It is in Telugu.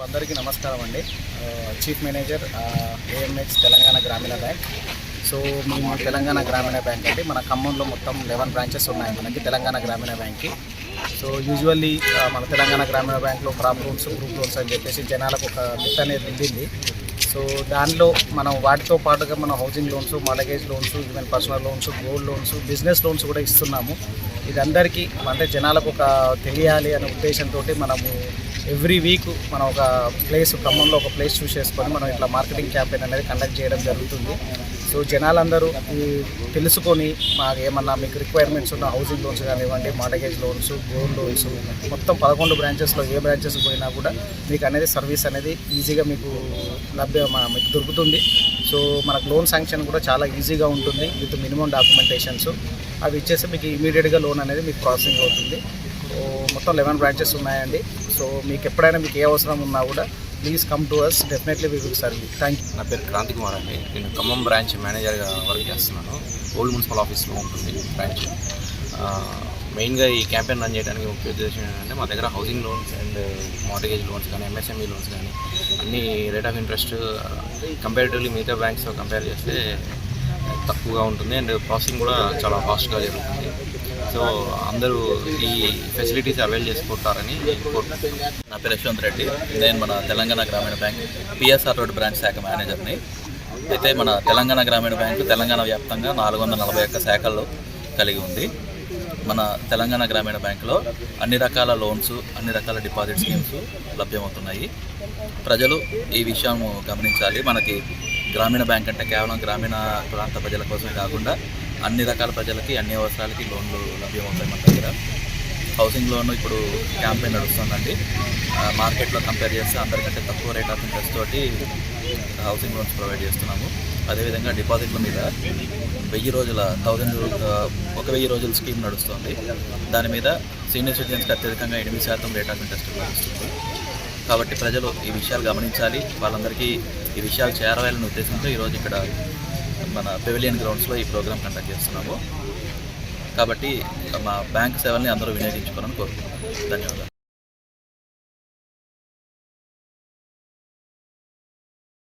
అందరికీ నమస్కారం అండి. చీఫ్ మేనేజర్ ఏఎంఎక్స్ తెలంగాణ గ్రామీణ బ్యాంక్. సో మేము తెలంగాణ గ్రామీణ బ్యాంక్ అండి. మన ఖమ్మంలో మొత్తం 11 బ్రాంచెస్ ఉన్నాయి మనకి తెలంగాణ గ్రామీణ బ్యాంక్కి. సో యూజువల్లీ మన తెలంగాణ గ్రామీణ బ్యాంక్లో క్రాప్ లోన్స్, గ్రూప్ లోన్స్ అని చెప్పేసి జనాలకు ఒక మిత్ అనేది ఉండింది. సో దానిలో మనం వాటితో పాటుగా మనం housing loans, mortgage loans, even personal loans, gold loans, business loans కూడా ఇస్తున్నాము. ఇది అందరికీ అంటే జనాలకు ఒక తెలియాలి అనే ఉద్దేశంతో మనము ఎవ్రీ వీక్ మనం ఒక ప్లేస్ ఖమ్మంలో ఒక ప్లేస్ చూస్ చేసుకొని మనం ఇట్లా మార్కెటింగ్ క్యాంపెయిన్ అనేది కండక్ట్ చేయడం జరుగుతుంది. సో జనాలందరూ తెలుసుకొని మాకు ఏమన్నా మీకు రిక్వైర్మెంట్స్ ఉన్న హౌసింగ్ లోన్స్ కానివ్వండి, మార్గేజ్ లోన్స్, గోల్డ్ లోన్స్ మొత్తం 11 బ్రాంచెస్లో ఏ బ్రాంచెస్ పోయినా కూడా మీకు అనేది సర్వీస్ అనేది ఈజీగా మీకు మీకు దొరుకుతుంది. సో మనకు లోన్ శాంక్షన్ కూడా చాలా ఈజీగా ఉంటుంది విత్ మినిమం డాక్యుమెంటేషన్స్. అవి ఇచ్చేసి మీకు ఇమీడియట్గా లోన్ అనేది మీకు ప్రాసెసింగ్ అవుతుంది. సో మొత్తం 11 బ్రాంచెస్ ఉన్నాయండి. సో మీకు ఎప్పుడైనా మీకు ఏ అవసరం ఉన్నా కూడా please come to us, definitely we will serve you. Thank you. నా పేరు క్రాంతి కుమార్ అండి. నేను ఖమ్మం బ్రాంచ్ మేనేజర్గా వర్క్ చేస్తున్నాను. ఓల్డ్ మున్సిపల్ ఆఫీస్లో ఉంటుంది బ్రాంచ్. మెయిన్గా ఈ క్యాంపెయిన్ రన్ చేయడానికి ముఖ్య ఉద్దేశం ఏంటంటే మా దగ్గర housing loans and mortgage loans కానీ, ఎంఎస్ఎంఈ లోన్స్ కానీ అన్ని రేట్ ఆఫ్ ఇంట్రెస్ట్ కంపారిటివ్లీ మిగతా బ్యాంక్స్తో కంపేర్ చేస్తే తక్కువగా ఉంటుంది అండ్ ప్రాసెసింగ్ కూడా చాలా ఫాస్ట్గా జరుగుతుంది. సో అందరూ ఈ ఫెసిలిటీస్ అవైల్ చేసుకుంటారని కోరుకుంటున్నాను. నా పేరు యశ్వంత్ రెడ్డి. నేను మన తెలంగాణ గ్రామీణ బ్యాంక్ పిఎస్ఆర్ రోడ్ బ్రాంచ్ శాఖ మేనేజర్ని. అయితే మన తెలంగాణ గ్రామీణ బ్యాంకు తెలంగాణ వ్యాప్తంగా 441 శాఖలు కలిగి ఉంది. మన తెలంగాణ గ్రామీణ బ్యాంకులో అన్ని రకాల లోన్స్, అన్ని రకాల డిపాజిట్ స్కీమ్స్ లభ్యమవుతున్నాయి. ప్రజలు ఈ విషయం గమనించాలి. మనకి గ్రామీణ బ్యాంక్ అంటే కేవలం గ్రామీణ ప్రాంత ప్రజల కోసమే కాకుండా అన్ని రకాల ప్రజలకి, అన్ని అవసరాలకి లోన్లు లభ్యమవుతాయి మన దగ్గర. హౌసింగ్ లోన్ ఇప్పుడు క్యాంపెయిన్ నడుస్తుందండి. మార్కెట్లో కంపేర్ చేస్తే అందరికంటే తక్కువ రేట్ ఆఫ్ ఇంట్రెస్ట్ తోటి హౌసింగ్ లోన్స్ ప్రొవైడ్ చేస్తున్నాము. అదేవిధంగా డిపాజిట్ల మీద 1000 రోజుల 1000 రోజుల స్కీమ్ నడుస్తుంది. దాని మీద సీనియర్ సిటిజన్స్కి అత్యధికంగా 8% రేట్ ఆఫ్ ఇంట్రెస్ట్ లభిస్తుంది. కాబట్టి ప్రజలు ఈ విషయాలు గమనించాలి. వాళ్ళందరికీ ఈ విషయాలు చేరవేయాలనే ఉద్దేశంతో ఈరోజు ఇక్కడ మన పెవిలియన్ గ్రౌండ్స్లో ఈ ప్రోగ్రామ్ కండక్ట్ చేస్తున్నాము. కాబట్టి మా బ్యాంక్ సేవల్ని అందరూ వినియోగించుకోవాలని కోరుకుంటున్నాను. ధన్యవాదాలు.